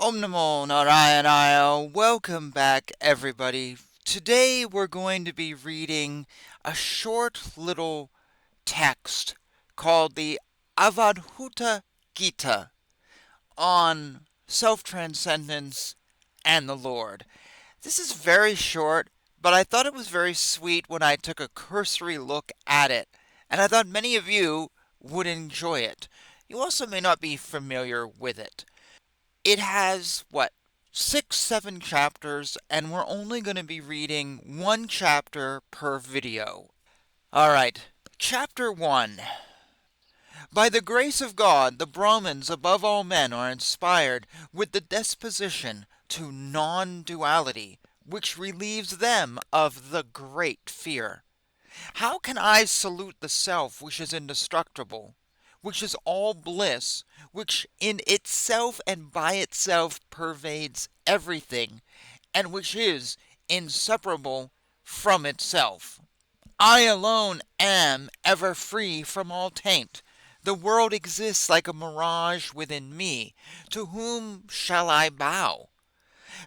Om Namo Narayana. Welcome back, everybody. Today we're going to be reading a short little text called the Avadhuta Gita on self-transcendence and the Lord. This is very short, but I thought it was very sweet when I took a cursory look at it, and I thought many of you would enjoy it. You also may not be familiar with it. It has, 6, 7 chapters, and we're only going to be reading one chapter per video. Alright, Chapter 1. By the grace of God, the Brahmins above all men are inspired with the disposition to non-duality, which relieves them of the great fear. How can I salute the self which is indestructible, which is all bliss, which in itself and by itself pervades everything, and which is inseparable from itself? I alone am ever free from all taint. The world exists like a mirage within me. To whom shall I bow?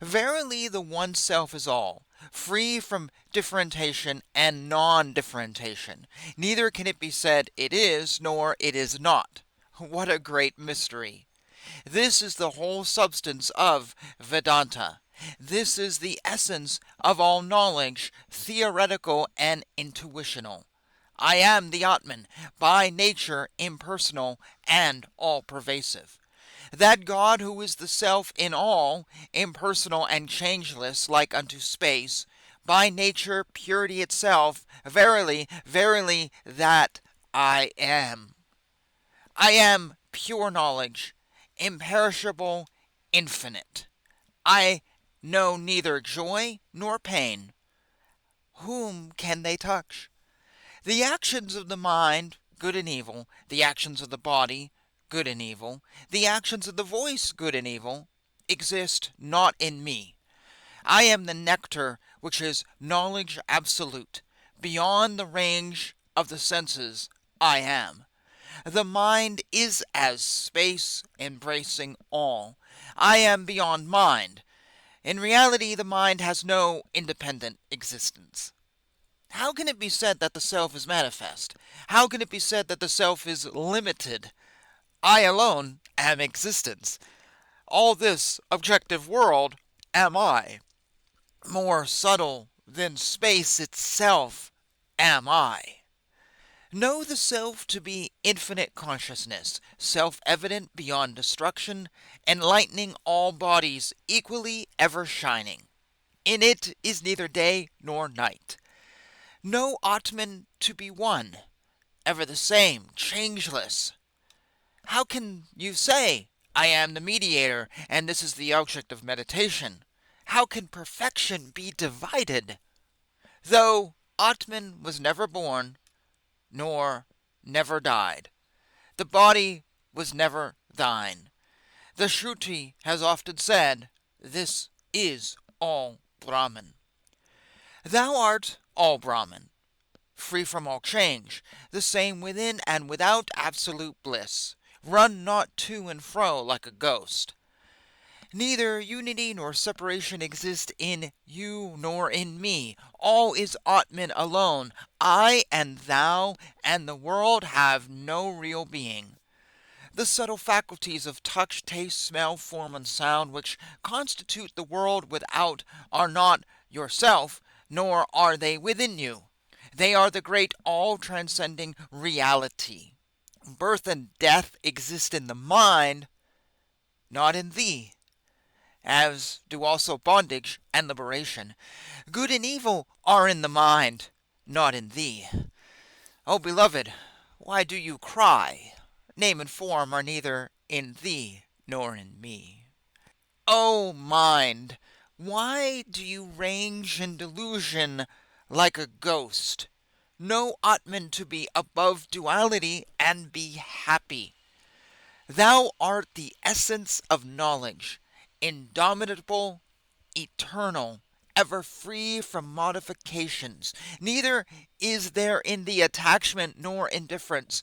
Verily the one self is all, free from differentiation and non-differentiation. Neither can it be said it is, nor it is not. What a great mystery! This is the whole substance of Vedanta. This is the essence of all knowledge, theoretical and intuitional. I am the Atman, by nature impersonal and all-pervasive. That God who is the self in all, impersonal and changeless like unto space, by nature purity itself, verily, verily, that I am. I am pure knowledge, imperishable, infinite. I know neither joy nor pain. Whom can they touch? The actions of the mind, good and evil, the actions of the body, good and evil, the actions of the voice, good and evil, exist not in me. I am the nectar which is knowledge absolute. Beyond the range of the senses, I am. The mind is as space embracing all. I am beyond mind. In reality, the mind has no independent existence. How can it be said that the self is manifest? How can it be said that the self is limited? I alone am existence. All this objective world am I. More subtle than space itself am I. Know the self to be infinite consciousness, self-evident beyond destruction, enlightening all bodies, equally ever shining. In it is neither day nor night. Know Atman to be one, ever the same, changeless. How can you say, I am the mediator, and this is the object of meditation? How can perfection be divided? Though Atman was never born, nor never died, the body was never thine. The Shruti has often said, this is all Brahman. Thou art all Brahman, free from all change, the same within and without absolute bliss. Run not to and fro like a ghost. Neither unity nor separation exist in you nor in me. All is Atman alone. I and thou and the world have no real being. The subtle faculties of touch, taste, smell, form, and sound, which constitute the world without, are not yourself, nor are they within you. They are the great all-transcending reality. Birth and death exist in the mind, not in thee, as do also bondage and liberation. Good and evil are in the mind, not in thee. O beloved, why do you cry? Name and form are neither in thee nor in me. O mind, why do you range in delusion like a ghost? Know Atman to be above duality and be happy. Thou art the essence of knowledge, indomitable, eternal, ever free from modifications. Neither is there in thee attachment nor indifference.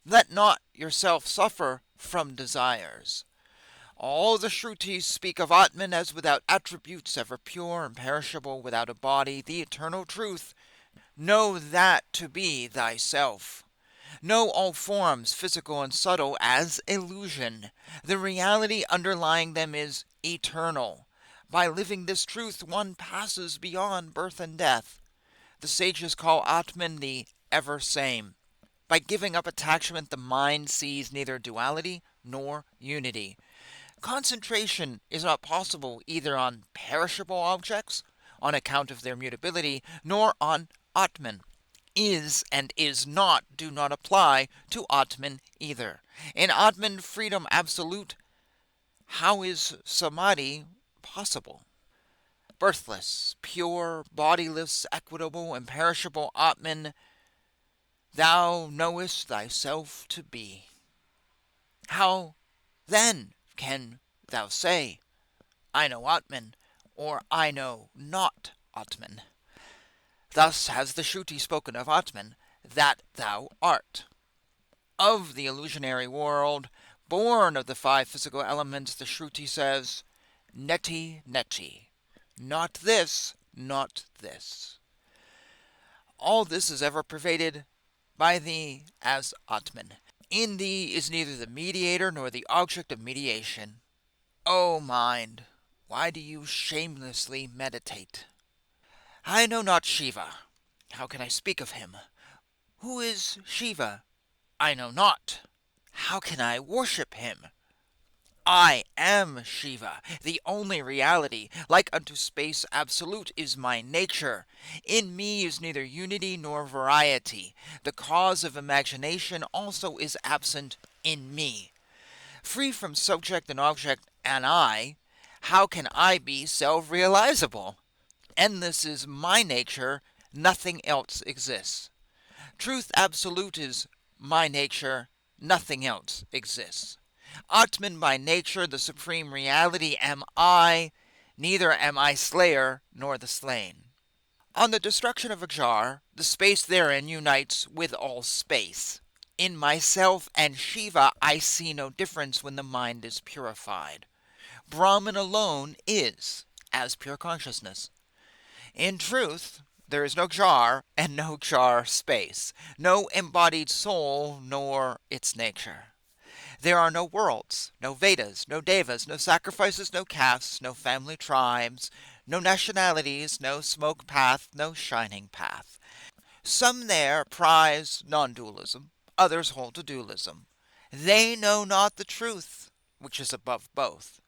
Let not yourself suffer from desires. All the Shrutis speak of Atman as without attributes, ever pure, imperishable, without a body, the eternal truth. Know that to be thyself. Know all forms, physical and subtle, as illusion. The reality underlying them is eternal. By living this truth, one passes beyond birth and death. The sages call Atman the ever same. By giving up attachment, the mind sees neither duality nor unity. Concentration is not possible either on perishable objects, on account of their mutability, nor on Atman. Is and is not do not apply to Atman either. In Atman freedom absolute, how is samadhi possible? Birthless, pure, bodiless, equitable, imperishable Atman, thou knowest thyself to be. How then can thou say, I know Atman, or I know not Atman? Thus has the Shruti spoken of Atman, that thou art. Of the illusionary world, born of the five physical elements, the Shruti says, Neti, neti. Not this, not this. All this is ever pervaded by thee as Atman. In thee is neither the mediator nor the object of mediation. O mind, why do you shamelessly meditate? I know not Shiva. How can I speak of him? Who is Shiva? I know not. How can I worship him? I am Shiva, the only reality. Like unto space absolute is my nature. In me is neither unity nor variety. The cause of imagination also is absent in me. Free from subject and object and I, how can I be self-realizable? Endless is my nature, nothing else exists. Truth absolute is my nature, nothing else exists. Atman by nature, the supreme reality, am I, neither am I slayer nor the slain. On the destruction of a jar, the space therein unites with all space. In myself and Shiva I see no difference when the mind is purified. Brahman alone is, as pure consciousness. In truth, there is no jar and no jar space, no embodied soul nor its nature. There are no worlds, no Vedas, no devas, no sacrifices, no castes, no family tribes, no nationalities, no smoke path, no shining path. Some there prize non-dualism, others hold to dualism. They know not the truth, which is above both.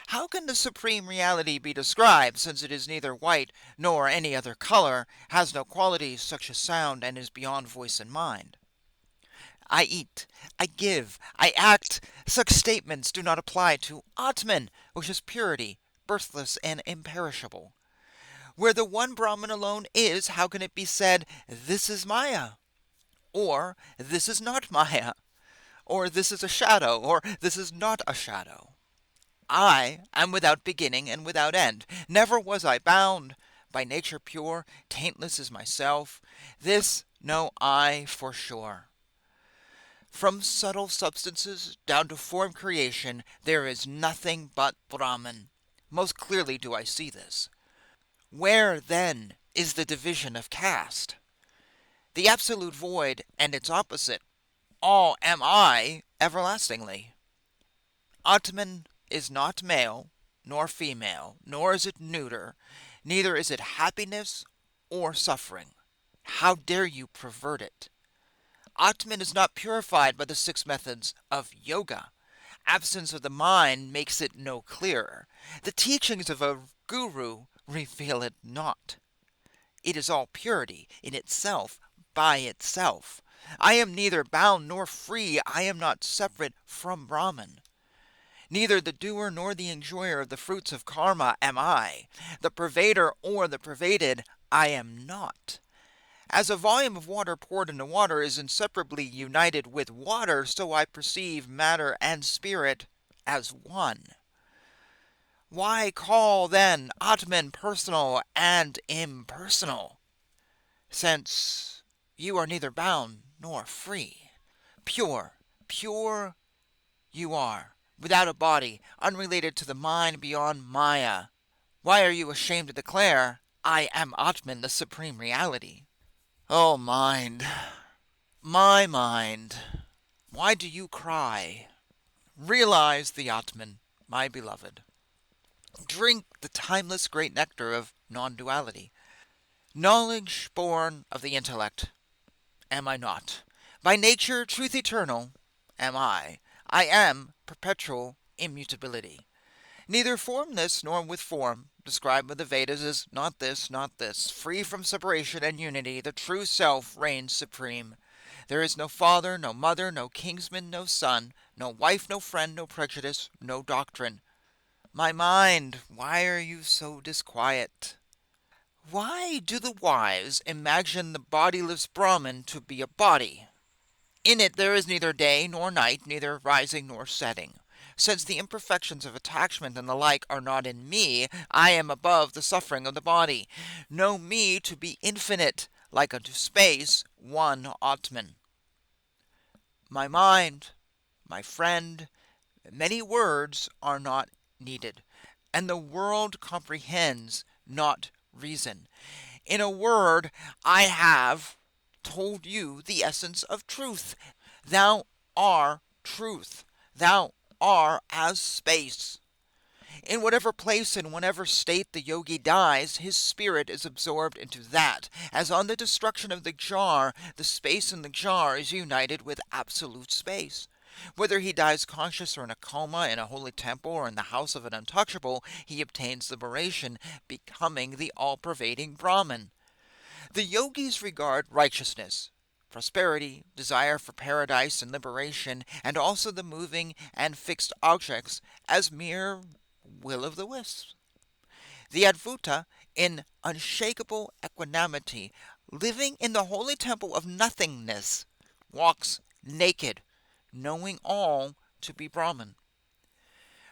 How can the supreme reality be described, since it is neither white nor any other color, has no qualities such as sound, and is beyond voice and mind? I eat, I give, I act. Such statements do not apply to Atman, which is purity, birthless and imperishable. Where the one Brahman alone is, how can it be said, this is Maya? Or, this is not Maya? Or, this is a shadow? Or, this is not a shadow? I am without beginning and without end. Never was I bound. By nature pure, taintless is myself. This know I for sure. From subtle substances down to form creation, there is nothing but Brahman. Most clearly do I see this. Where, then, is the division of caste? The absolute void and its opposite, all am I everlastingly. Atman is not male, nor female, nor is it neuter, neither is it happiness or suffering. How dare you pervert it? Atman is not purified by the 6 methods of yoga. Absence of the mind makes it no clearer. The teachings of a guru reveal it not. It is all purity in itself, by itself. I am neither bound nor free. I am not separate from Brahman. Neither the doer nor the enjoyer of the fruits of karma am I. The pervader or the pervaded I am not. As a volume of water poured into water is inseparably united with water, so I perceive matter and spirit as one. Why call then Atman personal and impersonal, since you are neither bound nor free? Pure, pure you are, without a body, unrelated to the mind beyond Maya. Why are you ashamed to declare, I am Atman, the supreme reality? Oh, mind, my mind, why do you cry? Realize the Atman, my beloved. Drink the timeless great nectar of non-duality. Knowledge born of the intellect, am I not? By nature, truth eternal, am I. I am perpetual immutability. Neither formless nor with form, described by the Vedas as not this, not this. Free from separation and unity, the true self reigns supreme. There is no father, no mother, no kinsman, no son, no wife, no friend, no prejudice, no doctrine. My mind, why are you so disquiet? Why do the wise imagine the bodiless Brahman to be a body? In it there is neither day nor night, neither rising nor setting. Since the imperfections of attachment and the like are not in me, I am above the suffering of the body. Know me to be infinite, like unto space, one Atman. My mind, my friend, many words are not needed, and the world comprehends not reason. In a word, I have told you the essence of truth. Thou art truth. Thou art as space. In whatever place and whatever state the yogi dies, his spirit is absorbed into that. As on the destruction of the jar, the space in the jar is united with absolute space. Whether he dies conscious or in a coma, in a holy temple, or in the house of an untouchable, he obtains liberation, becoming the all-pervading Brahman. The yogis regard righteousness, prosperity, desire for paradise and liberation, and also the moving and fixed objects as mere will o' the wisps. The Advaita, in unshakable equanimity, living in the holy temple of nothingness, walks naked, knowing all to be Brahman.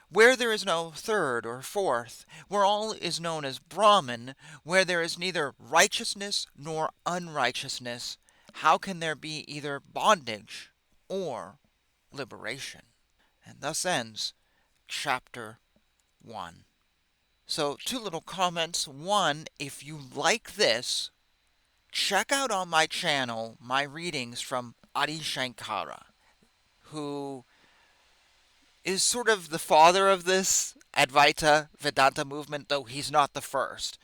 Where there is no third or fourth, where all is known as Brahman, where there is neither righteousness nor unrighteousness, how can there be either bondage or liberation? And thus ends chapter 1. So, two little comments. One, if you like this, check out on my channel my readings from Adi Shankara, who is sort of the father of this Advaita Vedanta movement, though he's not the first.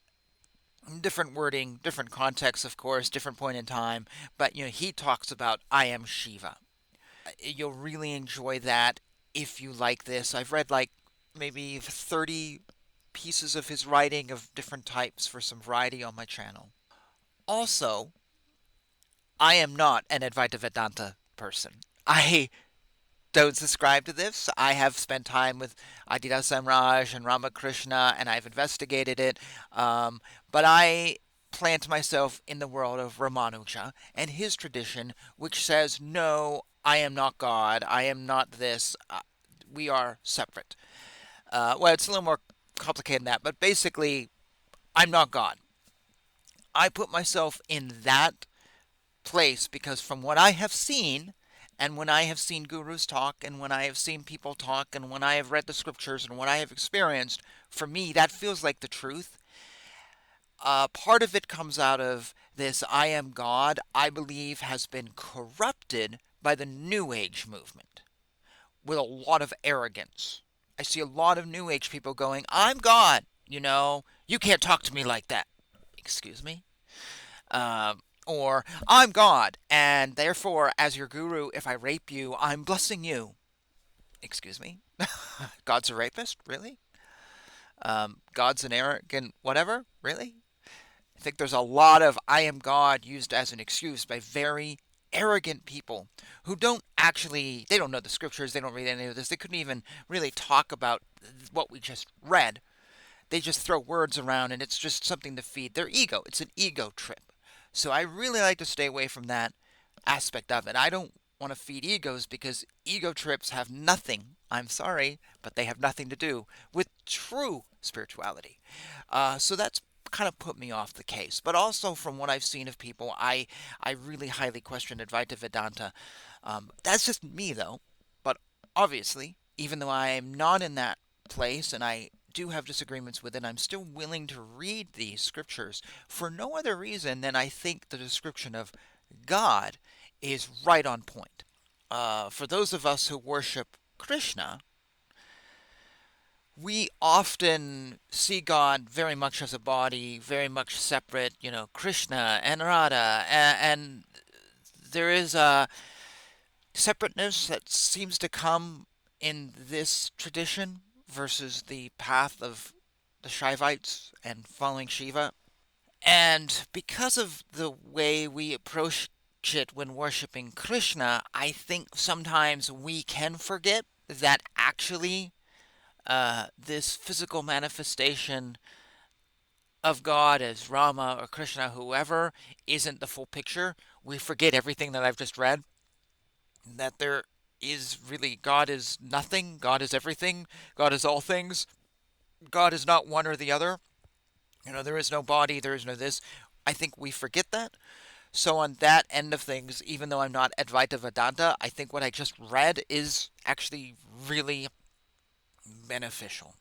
Different wording, different context, of course, different point in time, but he talks about I am Shiva. You'll really enjoy that if you like this. I've read like maybe 30 pieces of his writing of different types for some variety on my channel. Also, I am not an Advaita Vedanta person. I don't subscribe to this. I have spent time with Aditya Samraj and Ramakrishna, and I've investigated it. But I plant myself in the world of Ramanuja and his tradition, which says, no, I am not God. I am not this. We are separate. Well, it's a little more complicated than that, but basically, I'm not God. I put myself in that place because from what I have seen, and when I have seen gurus talk, and when I have seen people talk, and when I have read the scriptures, and what I have experienced, for me, that feels like the truth. Part of it comes out of this I am God, I believe, has been corrupted by the New Age movement with a lot of arrogance. I see a lot of New Age people going, I'm God, you can't talk to me like that. Excuse me? Or, I'm God, and therefore, as your guru, if I rape you, I'm blessing you. Excuse me? God's a rapist? Really? God's an arrogant whatever? Really? I think there's a lot of I am God used as an excuse by very arrogant people who they don't know the scriptures, they don't read any of this, they couldn't even really talk about what we just read. They just throw words around and it's just something to feed their ego. It's an ego trip. So I really like to stay away from that aspect of it. I don't want to feed egos because ego trips have nothing, I'm sorry, but they have nothing to do with true spirituality. So that's kind of put me off the case. But also from what I've seen of people, I really highly question Advaita Vedanta. That's just me though. But obviously, even though I am not in that place and I do have disagreements with it, I'm still willing to read these scriptures for no other reason than I think the description of God is right on point. For those of us who worship Krishna, we often see God very much as a body, very much separate, Krishna and Radha, and there is a separateness that seems to come in this tradition versus the path of the Shaivites and following Shiva. And because of the way we approach it when worshiping Krishna, I think sometimes we can forget that actually this physical manifestation of God as Rama or Krishna, whoever, isn't the full picture. We forget everything that I've just read, that there is really God is nothing, God is everything, God is all things, God is not one or the other. There is no body, there is no this. I think we forget that. So, on that end of things, even though I'm not Advaita Vedanta, I think what I just read is actually really beneficial.